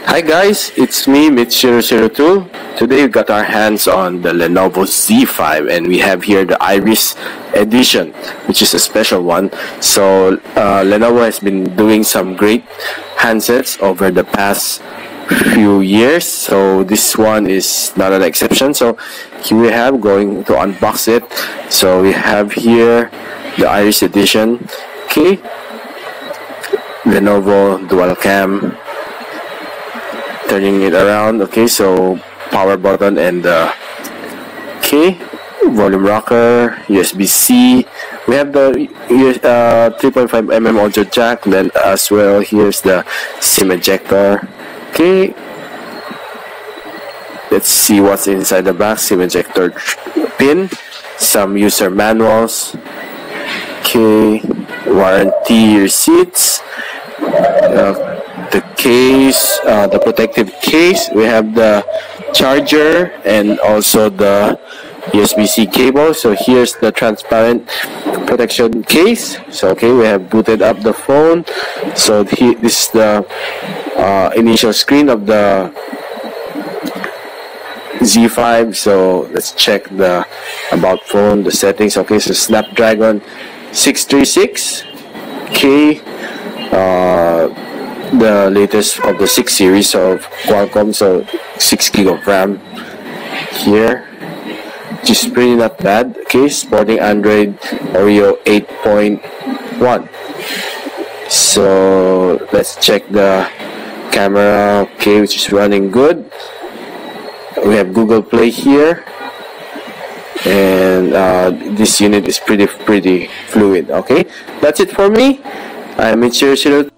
Hi guys, it's me Mitch002. Today we got our hands on the Lenovo Z5 and we have here the Iris edition, which is a special one. So Lenovo has been doing some great handsets over the past few years, so this one is not an exception. So here we have, going to unbox it. So we have here the Iris edition. Okay, Lenovo dual cam, turning it around. Okay, so power button and volume rocker, USB-C. We have the 3.5mm audio jack, then as well here's the SIM ejector. Okay, let's see what's inside the box. SIM ejector pin, some user manuals, okay, warranty receipts, the case, the protective case. We have the charger and also the USB-C cable. So here's the transparent protection case. So okay, we have booted up the phone. So this is the initial screen of the Z5. So let's check the about phone, the settings. Okay, so Snapdragon 636, okay, the latest of the 6 series of Qualcomm, so 6 gig of RAM here, which is pretty not bad. Okay, supporting Android Oreo 8.1. So let's check the camera. Okay, which is running good. We have Google Play here, and this unit is pretty fluid. Okay, that's it for me. I'm Mitch002.